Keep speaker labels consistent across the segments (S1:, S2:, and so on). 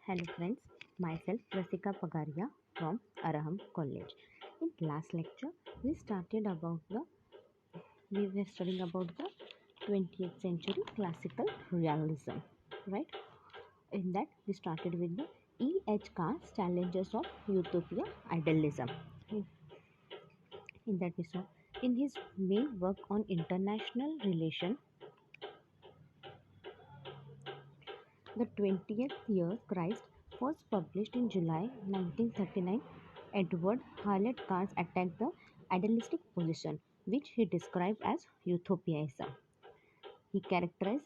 S1: Hello friends, myself Rasika Pagaria from Araham College. In last lecture, we were studying about the 20th century classical realism, right? In that, we started with the E.H. Carr's challenges of utopia idealism. In that, we saw in his main work on international relation, the 20th Year Christ was published in July 1939. Edward Hewlett Carr attacked the idealistic position, which he described as utopianism. He characterized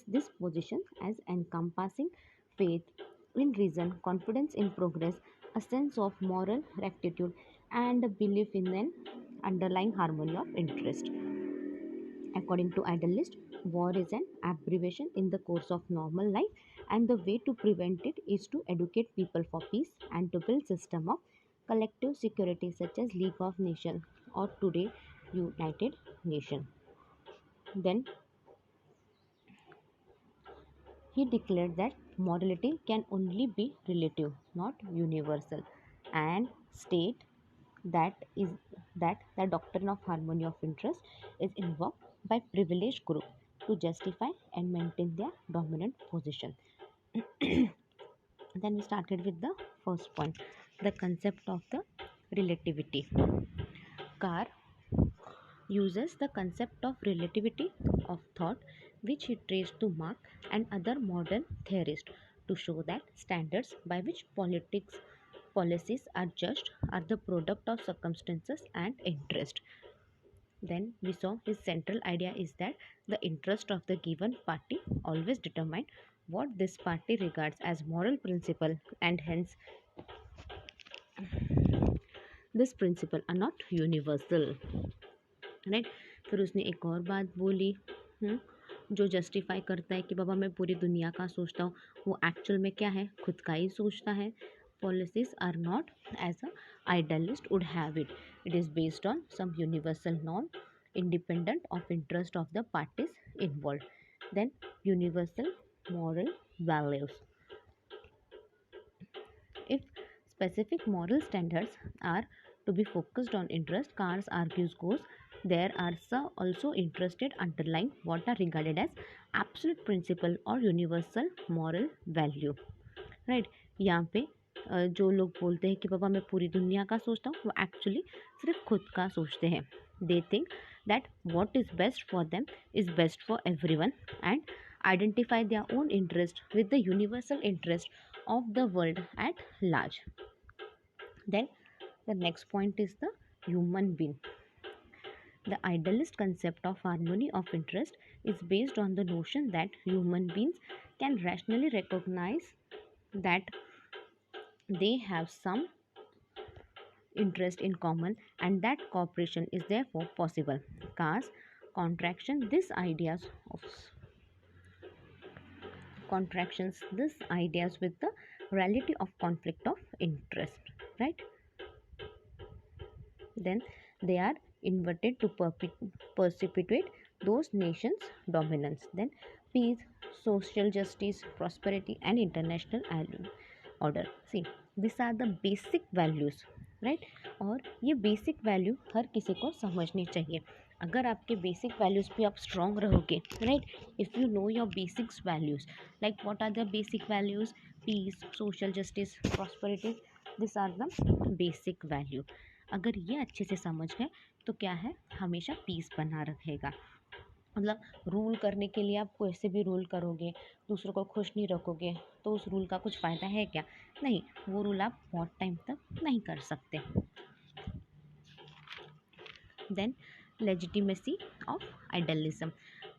S1: this position as encompassing faith in reason, confidence in progress, a sense of moral rectitude, and a belief in an underlying harmony of interest. According to idealists, war is an aberration in the course of normal life, and the way to prevent it is to educate people for peace and to build system of collective security such as League of Nations or today United Nations. Then he declared that morality can only be relative, not universal, and state that is that the doctrine of harmony of interest is invoked by privileged group to justify and maintain their dominant position. Then we started with the first point, the concept of the relativity. Carr uses the concept of relativity of thought, which he traced to Marx and other modern theorists, to show that standards by which policies are judged are the product of circumstances and interest. Then we saw his central idea is that the interest of the given party always determine what this party regards as moral principle, and hence this principle are not universal, right. फिर उसने एक और बात बोली, जो justify करता है कि बाबा मैं पूरी दुनिया का सोचता हूँ, वो एक्चुअल में क्या है, खुद का ही सोचता है. Policies are not as a idealist would have it. It is based on some universal norm independent of interest of the parties involved. Then universal moral values. If specific moral standards are to be focused on interest, Carr argues goes, there are also interested underlying what are regarded as absolute principle or universal moral value. Right. यहाँ पे जो लोग बोलते हैं कि बाबा मैं पूरी दुनिया का सोचता हूँ, वो एक्चुअली सिर्फ खुद का सोचते हैं. They think that what is best for them is best for everyone and identify their own interest with the universal interest of the world at large. Then the next point is the human being. The idealist concept of harmony of interest is based on the notion that human beings can rationally recognize that they have some interest in common and that cooperation is therefore possible. Carr's contractions these ideas with the reality of conflict of interest, right? Then they are inverted to perpetuate those nations dominance. Then peace, social justice, prosperity and international order. See, these are the basic values, right? और ये basic value हर किसी को समझनी चाहिए. अगर आपके basic values पे आप स्ट्रॉन्ग रहोगे, right, if you know your basics values, like what are the basic values, peace, social justice, prosperity, this are the basic value. अगर ये अच्छे से समझ गए तो क्या है, हमेशा पीस बना रहेगा. मतलब रूल करने के लिए आप कैसे भी रूल करोगे, दूसरों को खुश नहीं रखोगे, तो उस रूल का कुछ फ़ायदा है क्या? नहीं, वो रूल आप बहुत टाइम तक नहीं कर सकते. Then legitimacy of idealism.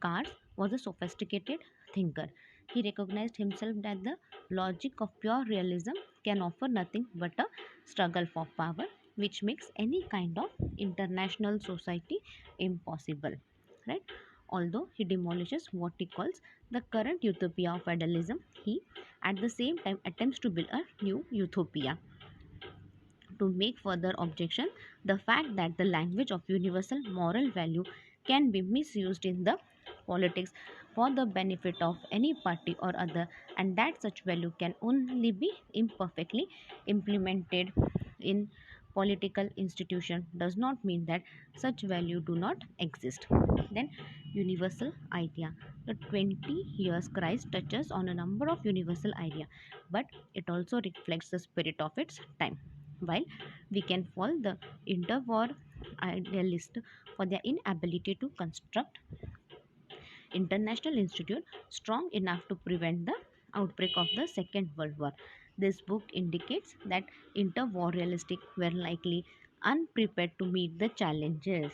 S1: Carr was a sophisticated thinker. He recognized himself that the logic of pure realism can offer nothing but a struggle for power, which makes any kind of international society impossible. Right? Although he demolishes what he calls the current utopia of idealism, he at the same time attempts to build a new utopia. To make further objection, the fact that the language of universal moral value can be misused in the politics for the benefit of any party or other, and that such value can only be imperfectly implemented in political institution does not mean that such value do not exist. Then universal idea. The 20 years crisis touches on a number of universal idea, but it also reflects the spirit of its time. While we can fall the interwar idealist for their inability to construct international institute strong enough to prevent the outbreak of the Second World War. This book indicates that interwar realists were likely unprepared to meet the challenges.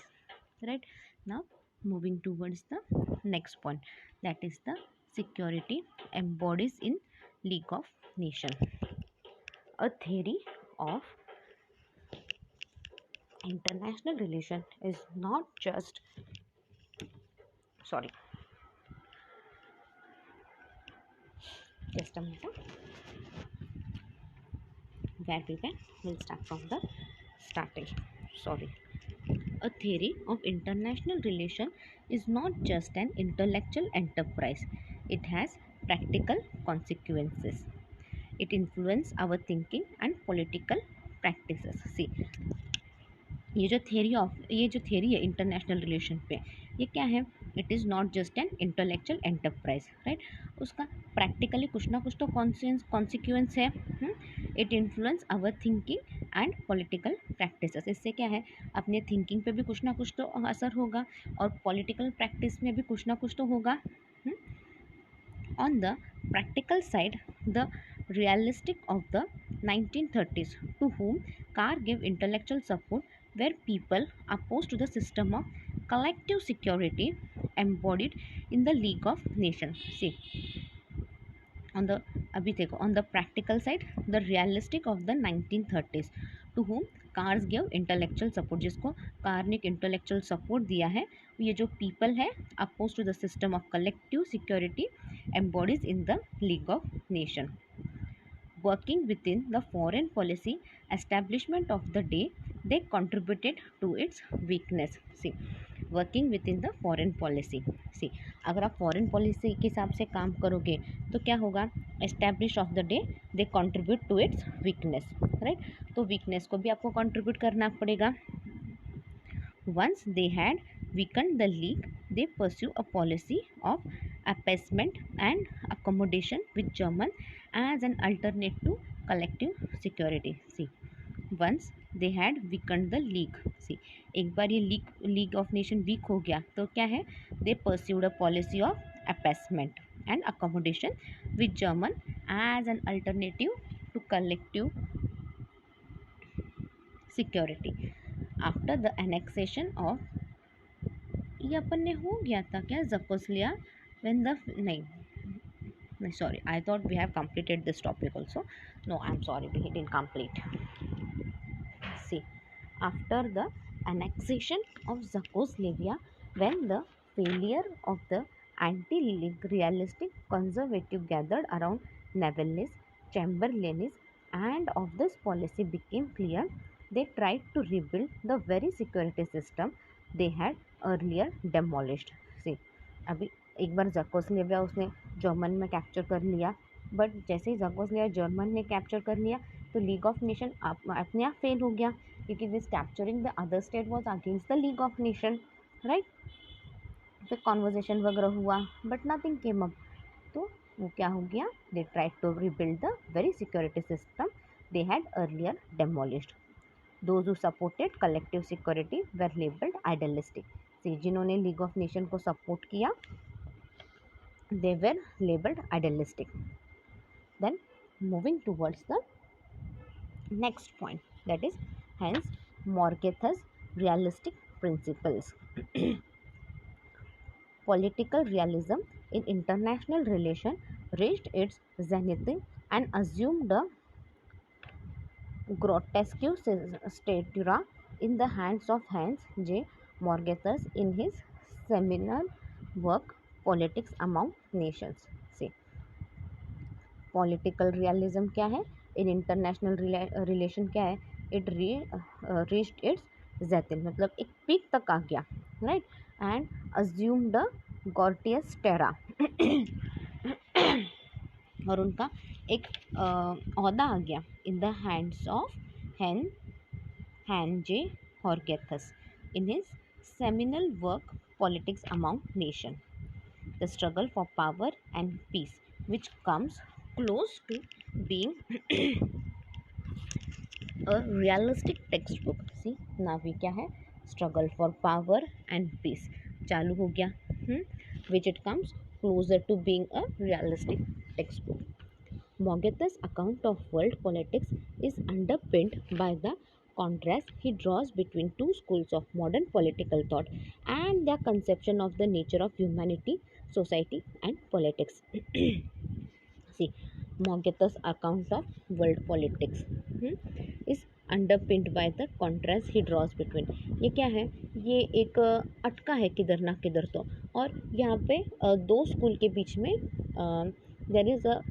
S1: Right now, moving towards the next point, that is the security embodies in League of Nations. A theory of international relation is not just sorry just a minute where we can we'll start from the starting. Sorry. A theory of international relation is not just an intellectual enterprise. It has practical consequences. It influences our thinking and political practices. See, ये जो theory है international relation पे, ये क्या है? It is not just an intellectual enterprise, right? उसका practically कुछ ना कुछ तो कॉन्सिक्वेंस है. It influence our thinking and political practices. इससे क्या है, अपने थिंकिंग पे भी कुछ ना कुछ तो असर होगा और पॉलिटिकल प्रैक्टिस में भी कुछ ना कुछ तो होगा. On the practical side, the realistic of the 1930s to whom Carr gave intellectual support were people opposed to the system of collective security embodied in the League of Nations. See, on the on the practical side, the realistic of the 1930s to whom Carr's give intellectual support, जिसको Carr ने intellectual support दिया है, ये जो people है oppose to the system of collective security embodies in the League of Nation. Working within the foreign policy establishment of the day, they contributed to its weakness. See, working within the foreign policy. See, अगर आप foreign policy के हिसाब से काम करोगे तो क्या होगा? Establish of the day they contribute to its weakness, right? तो वीकनेस को भी आपको कंट्रीब्यूट करना पड़ेगा. Once they had weakened the league, they pursue a policy of appeasement and accommodation with German as an alternate to collective security. See, once they had weakened the league. See, एक बार ये league of nation week हो गया तो क्या है? They pursued a policy of appeasement and accommodation with German as an alternative to collective security. After the annexation of, ये अपन ने हो गया था क्या? जकोस्लिया व्हेन द नहीं sorry, I thought we have completed this topic also. No, I am sorry, we didn't complete. See, after the annexation of Czechoslovakia when the failure of the anti realistic conservative gathered around Neville's, Chamberlain's end of this policy became clear, they tried to rebuild the very security system they had earlier demolished. See, अभी एक बार जकोस्लेविया उसने German में capture कर लिया, but जैसे ही जकोस्लेविया German ने capture कर लिया तो लीग ऑफ नेशन अपने आप फेल हो गया, क्योंकि this capturing the other state was against the League of nation, right? फिर कॉन्वर्जेशन वगैरह हुआ बट नथिंग केम अप, तो वो क्या हो गया? They tried to rebuild the very security system they had earlier demolished. Those who supported collective security were labeled idealistic. See, जिन्होंने league of nation को सपोर्ट किया they were labeled idealistic. Then moving towards the next point, that is hence Morgetha's realistic principles. Political realism in international relation reached its zenith and assumed a grotesque statura in the hands of Hans J. Morgetha's in his seminal work Politics Among Nations. See, political realism क्या है? In international relation क्या है? It reached its zenith, मतलब एक peak तक आ गया, right? And assumed a गॉर्टियस टेरा और उनका एक ओहदा आ गया in the hands of Hans J हॉर्गेथस in his seminal work politics among nation, the struggle for power and peace, which comes close to being a realistic textbook. See, नावी क्या है, struggle for power and peace चालू हो गया, which it comes closer to being a realistic textbook. Mogetha's account of world politics is underpinned by the contrast he draws between two schools of modern political thought and their conception of the nature of humanity, society, and politics. See, Mogetha's account of world politics is underpinned by the contrast he draws between. ये क्या है, ये एक अटका है किधर ना किधर तो, और यहाँ पे दो स्कूल के बीच में देयर इज़ अ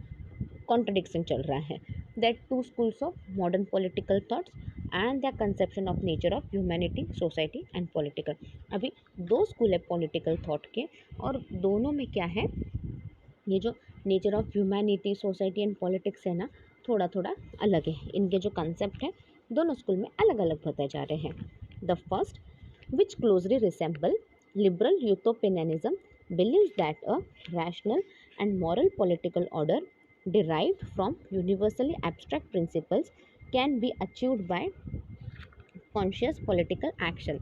S1: कॉन्ट्रडिक्शन चल रहा है, that two schools of modern political thoughts and the conception of nature of humanity, society and political. अभी दो स्कूल है पॉलिटिकल थॉट के, और दोनों में क्या है, ये जो nature of humanity, society and politics है ना, थोड़ा थोड़ा अलग है. इनके जो कंसेप्ट है दोनों स्कूल में अलग अलग बताए जा रहे हैं. The first, which closely resemble liberal utopianism, believes that a rational and moral political order derived from universally abstract principles can be achieved by conscious political action.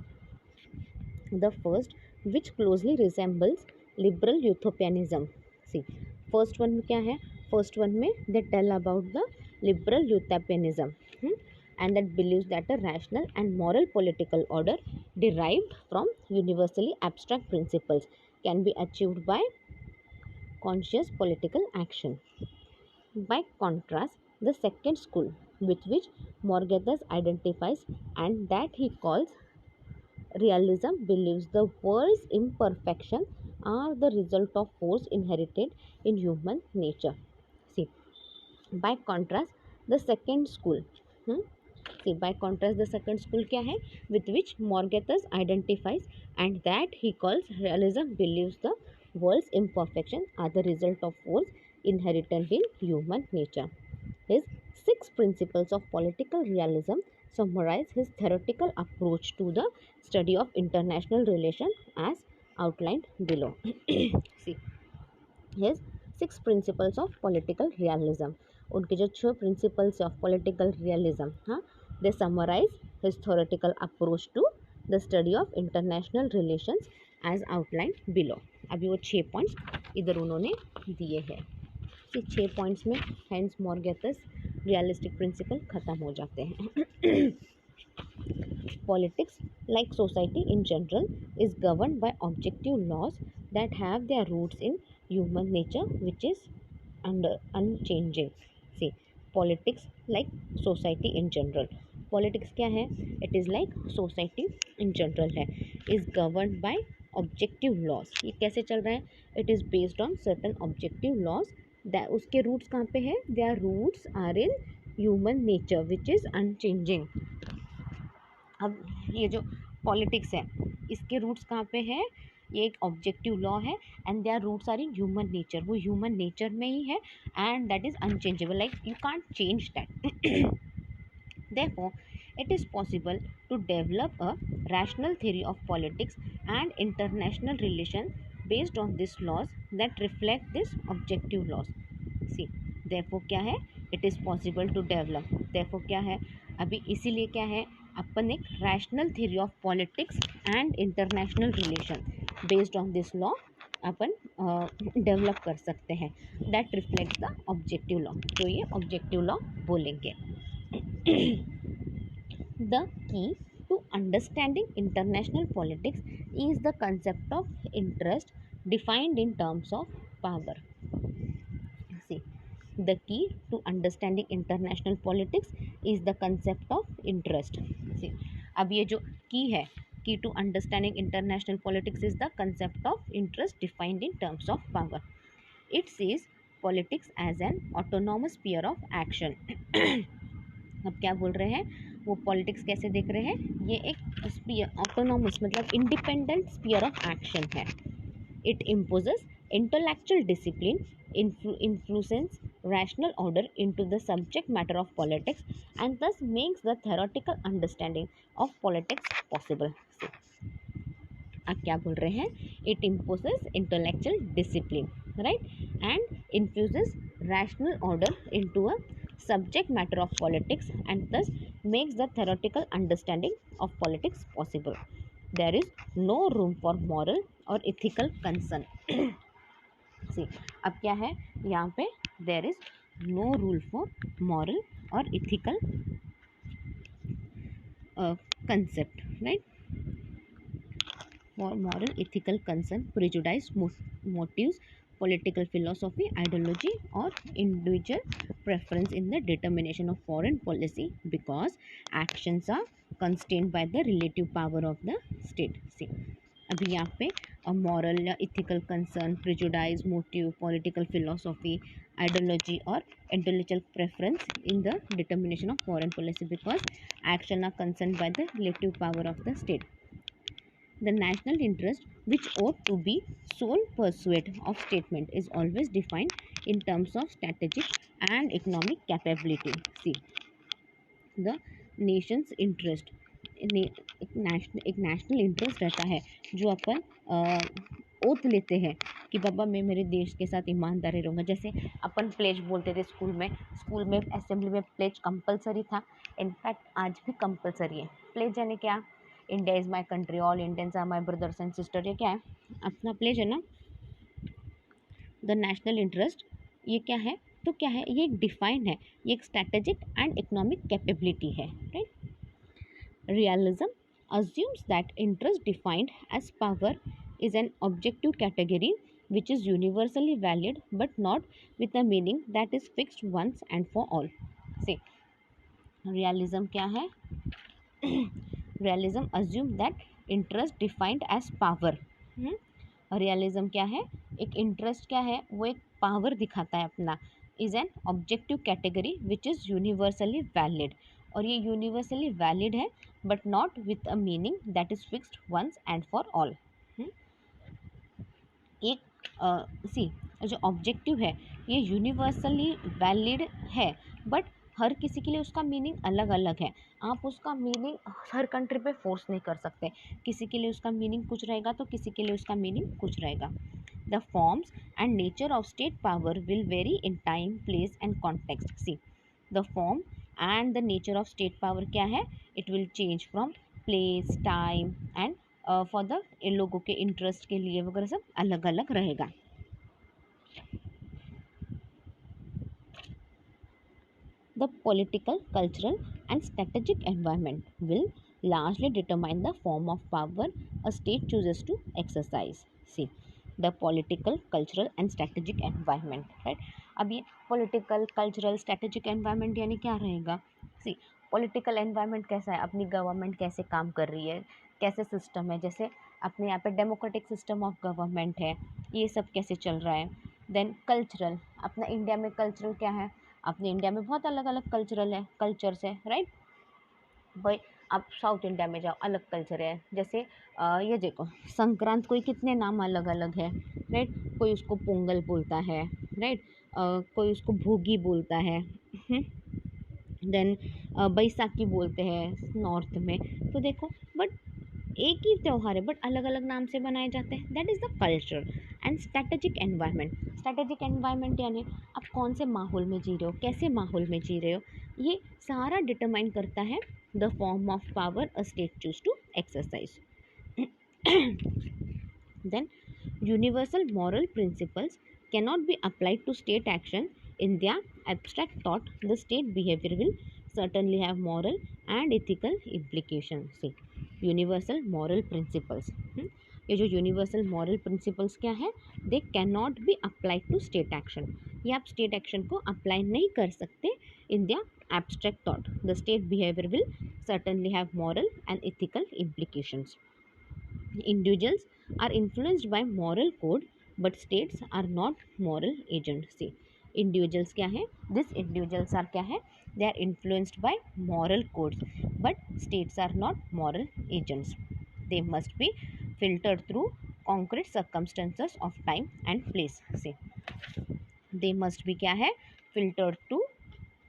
S1: The first, which closely resembles liberal utopianism. See, first one में क्या है, first one में they tell about the liberal utopianism, and that believes that a rational and moral political order derived from universally abstract principles can be achieved by conscious political action. By contrast, the second school with which Morgathus identifies and that he calls realism believes the world's imperfections are the result of force inherited in human nature. See, by contrast, the second school. By contrast, the second school क्या है, with which Morgathus identifies and that he calls realism believes the world's imperfections are the result of force inherent in human nature. His 6 principles of political realism summarize his theoretical approach to the study of international relations as outlined below. See, his 6 principles of political realism. उनके जो 6 principles of political realism, हाँ, they summarize his theoretical approach to the study of international relations as outlined below. अभी वो 6 points इधर उन्होंने दिए हैं. 6 points में हेंस मॉर्गेथस रियलिस्टिक प्रिंसिपल ख़त्म हो जाते हैं. Politics, like society in general, is governed by objective laws that have their roots in human nature, which is unchanging. See, politics, like society in general. Politics क्या है? It is like society in general है. Is governed by objective laws. ये कैसे चल रहा है? It is based on certain objective laws. उसके roots कहाँ पे है? Their roots are in human nature, which is unchanging. अब ये जो पॉलिटिक्स है इसके रूट्स कहाँ पे है? ये एक ऑब्जेक्टिव लॉ है and their roots are in human nature. वो ह्यूमन नेचर में ही है and that is unchangeable, like you can't change that. Therefore, it is possible to develop a rational theory of politics and international relations based on these laws that reflect these objective laws. See, therefore क्या है? It is possible to develop. Therefore क्या है? अभी इसीलिए क्या है, अपन एक rational theory of politics and international relation based on this law upon develop कर सकते हैं, that reflect the objective law. तो ये ऑब्जेक्टिव लॉ बोलेंगे. The key to understanding international politics is the concept of interest defined in terms of power. See, the key to understanding international politics is the concept of interest. See, अब ये जो key है, key to understanding international politics is the concept of interest defined in terms of power. It sees politics as an autonomous sphere of action. अब क्या बोल रहे हैं, वो पॉलिटिक्स कैसे देख रहे हैं? ये एक स्पीयर, ऑटोनॉमस मतलब इंडिपेंडेंट स्पीयर ऑफ एक्शन है. It imposes intellectual discipline, influences rational order into the subject matter of politics, and thus makes the theoretical understanding of politics possible. See, अब क्या बोल रहे हैं? It imposes intellectual discipline, right, and infuses rational order into a subject matter of politics, and thus makes the theoretical understanding of politics possible. There is no room for moral or ethical concern. See, अब क्या है यहाँ पे? There is no rule for moral or ethical concept, right? For moral ethical concern, prejudice, motives, political philosophy, ideology, or individual preference in the determination of foreign policy, because actions are constrained by the relative power of the state. See, अभी यहाँ पे moral या ethical concern, prejudice, motive, political philosophy, ideology और intellectual preference in the determination of foreign policy, because action are concern by the relative power of the state. The national interest, which ought to be sole pursuit of statement, is always defined in terms of strategic and economic capability. See, the nation's interest, एक national interest रहता है जो अपन oath लेते हैं कि बाबा मैं मेरे देश के साथ ईमानदारी रहूँगा. जैसे अपन प्लेज बोलते थे स्कूल में असेंबली में प्लेज कंपलसरी था. इनफैक्ट आज भी कंपलसरी है. प्लेज यानी क्या? India is my country, all Indians are my brothers and sister. ये क्या है? अपना प्लेज है ना. द नेशनल इंटरेस्ट ये क्या है? तो क्या है? ये एक डिफाइन है, ये एक स्ट्रैटेजिक एंड इकोनॉमिक कैपेबिलिटी है, right. Realism assumes that interest defined as power is an objective category which is universally valid but not with a meaning that is fixed once and for all. See, realism क्या है? Realism assumes that interest defined as power. Realism क्या है? एक interest क्या है? वो एक power दिखाता है अपना. Is an objective category which is universally valid, और ये यूनिवर्सली वैलिड है but not with a meaning that is fixed once and for all. एक जो ऑब्जेक्टिव है ये यूनिवर्सली वैलिड है बट हर किसी के लिए उसका मीनिंग अलग अलग है. आप उसका मीनिंग हर कंट्री पे फोर्स नहीं कर सकते. किसी के लिए उसका मीनिंग कुछ रहेगा तो किसी के लिए उसका मीनिंग कुछ रहेगा. The forms and nature of state power will vary in time, place and context. See, the form and the nature of state power क्या है? It will change from place, time and for the इन लोगों के interest के लिए वगैरह सब अलग अलग रहेगा. The political, cultural and strategic environment will largely determine the form of power a state chooses to exercise. See, the political, cultural and strategic environment, right? अब ये political, cultural, strategic environment यानी क्या रहेगा? See, political environment कैसा है? अपनी government कैसे काम कर रही है, कैसे सिस्टम है. जैसे अपने यहाँ पे डेमोक्रेटिक सिस्टम ऑफ गवर्नमेंट है, ये सब कैसे चल रहा है. देन कल्चरल, अपना इंडिया में कल्चरल क्या है? अपने इंडिया में बहुत अलग अलग कल्चर्स है, राइट. भाई आप साउथ इंडिया में जाओ, अलग कल्चर है. जैसे ये देखो संक्रांत, कोई कितने नाम अलग अलग है, राइट. कोई उसको पोंगल बोलता है, राइट. कोई उसको भोगी बोलता है. देन बैसाखी बोलते हैं नॉर्थ में. तो देखो बट एक ही त्यौहार है बट अलग अलग नाम से बनाए जाते हैं. That is the culture and strategic environment. Strategic environment यानी आप कौन से माहौल में जी रहे हो, कैसे माहौल में जी रहे हो, ये सारा डिटरमाइन करता है the form of power a state choose to exercise. Then universal moral principles cannot be applied to state action in their abstract thought. The state behavior will certainly have moral and ethical implications. See, universal moral principles, ये जो universal moral principles क्या है? They can not be apply to state action. ये आप state action को apply नहीं कर सकते in their abstract thought. The state behaviour will certainly have moral and ethical implications. Individuals are influenced by moral code but states are not moral agent. See, individuals क्या है? This individuals are क्या है? They are influenced by moral codes, but states are not moral agents. They must be filtered through concrete circumstances of time and place. See, they must be क्या है, filtered to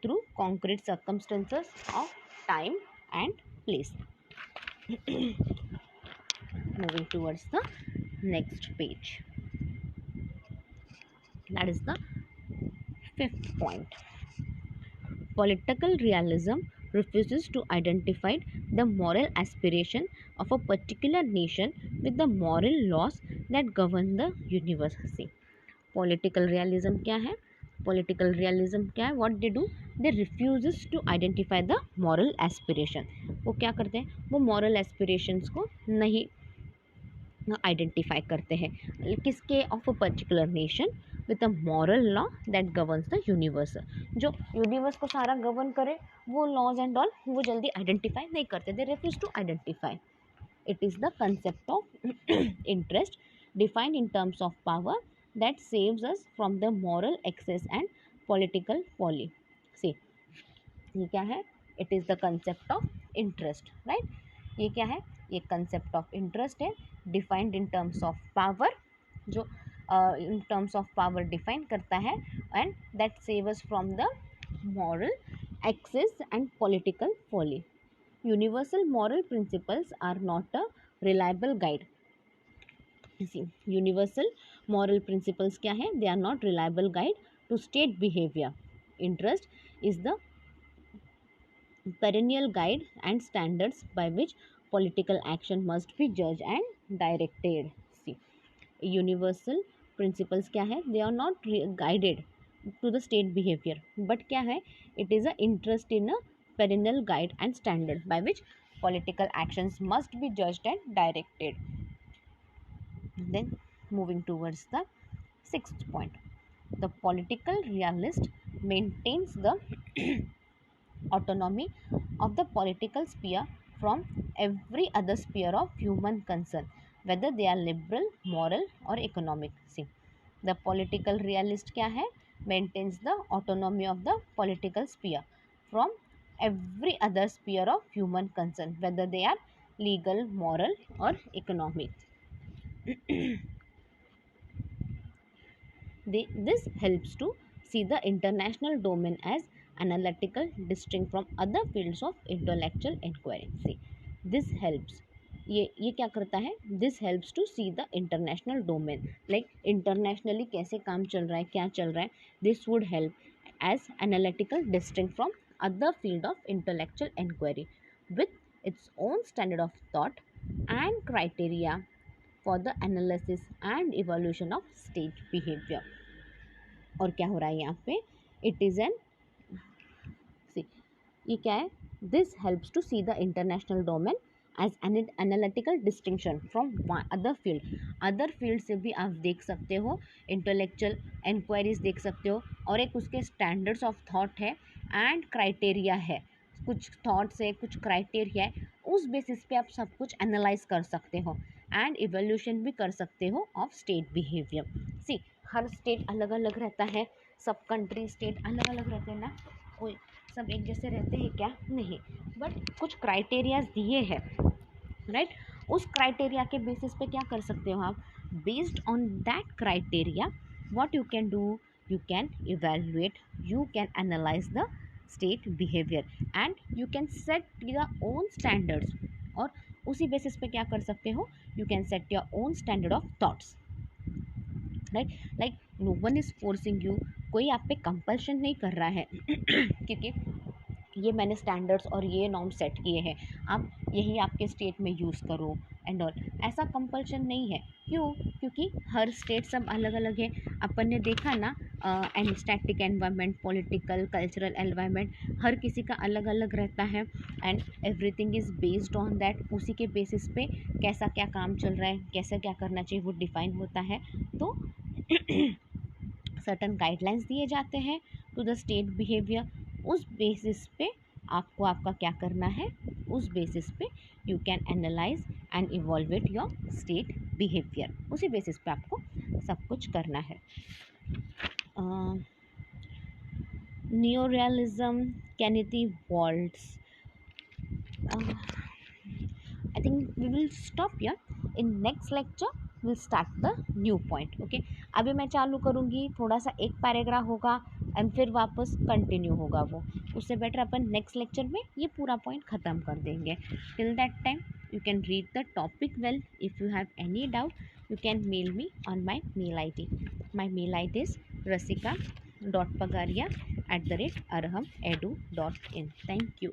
S1: through concrete circumstances of time and place. Moving towards the next page, that is the fifth point. Political realism refuses to identify the moral aspiration of a particular nation with the moral laws that govern the universe. See, political realism क्या है? Political realism क्या है? What they do? They refuses to identify the moral aspiration. वो क्या करते हैं? वो moral aspirations को नहीं आइडेंटिफाई करते हैं किसके, of a particular nation with a moral law that governs the universe. जो यूनिवर्स को सारा गवर्न करे वो लॉज एंड ऑल वो जल्दी आइडेंटिफाई नहीं करते, they refuse to identify. It is the concept of interest defined in terms of power that saves us from the moral excess and political folly. See, ये क्या है? It is the concept of interest, right. ये क्या है? ये concept of interest है, defined in terms of power, जो in terms of power define करता है, and that save us from the moral excess and political folly. Universal moral principles are not a reliable guide. Universal moral principles क्या है? They are not reliable guide to state behaviour. Interest is the perennial guide and standards by which political action must be judged and directed. See, universal principles क्या है? They are not guided to the state behavior, but क्या है? It is a interest in a perennial guide and standard by which political actions must be judged and directed. Then moving towards the sixth point, the political realist maintains the autonomy of the political sphere from every other sphere of human concern, whether they are liberal, moral or economic. See, the political realist क्या है? Maintains the autonomy of the political sphere from every other sphere of human concern, whether they are legal, moral or economic. This helps to see the international domain as analytical, distinct from other fields of intellectual inquiry. See, this helps. ये क्या करता है? This helps to see the international domain, like internationally कैसे काम चल रहा है, क्या चल रहा है. This would help as analytical, distinct from other field of intellectual inquiry with its own standard of thought and criteria for the analysis and evaluation of state behavior. और क्या हो रहा है यहाँ पे? इट इज़ एन, सी, ये क्या है? This helps to see the international domain as an analytical distinction from other field. Other field से भी आप देख सकते हो, इंटेलेक्चुअल इंक्वायरीज देख सकते हो, और एक उसके स्टैंडर्ड्स ऑफ थॉट है एंड क्राइटेरिया है. कुछ थॉट्स है, कुछ क्राइटेरिया है, उस बेसिस पे आप सब कुछ एनालाइज कर सकते हो एंड इवोल्यूशन भी कर सकते हो ऑफ स्टेट बिहेवियर. सी, हर स्टेट अलग अलग रहता है, सब कंट्री स्टेट अलग अलग रहते हैं ना, कोई सब एक जैसे रहते हैं क्या? नहीं, बट कुछ क्राइटेरियाज दिए हैं, राइट. उस क्राइटेरिया के बेसिस पे क्या कर सकते हो आप? Based on that criteria what you can do? You can evaluate, you can analyse the state behaviour and you can set your own standards. और उसी बेसिस पे क्या कर सकते हो? You can set your own standard of thoughts, right. Like no one is forcing you, कोई आप पे कंपल्शन नहीं कर रहा है क्योंकि ये मैंने स्टैंडर्ड्स और ये नॉर्म सेट किए हैं, आप यही आपके स्टेट में यूज़ करो एंड ऑल, ऐसा कंपल्शन नहीं है. क्यों? क्योंकि हर स्टेट सब अलग अलग है. अपन ने देखा ना, and static environment, political, cultural environment, हर किसी का अलग अलग रहता है and everything is based on that. उसी के बेसिस पे कैसा क्या काम चल रहा है, कैसा क्या करना चाहिए वो डिफाइन होता है. तो सर्टन गाइडलाइंस दिए जाते हैं टू द स्टेट बिहेवियर. उस बेसिस पे आपको आपका क्या करना है? उस बेसिस पे you can analyse and evaluate your state behaviour. उसी बेसिस पे आपको सब कुछ करना है. Neorealism, Kenneth Waltz. I think we will stop here. In next lecture will start the new point. Okay, अभी मैं चालू करूँगी, थोड़ा सा एक पैराग्राफ होगा एंड फिर वापस कंटिन्यू होगा वो। उससे बेटर अपन नेक्स्ट लेक्चर में ये पूरा पॉइंट ख़त्म कर देंगे। Till that time you can read the topic well. If you have any doubt, you can mail me on my mail id. My mail id is rasika.pagaria@arhamedu.in. Thank you.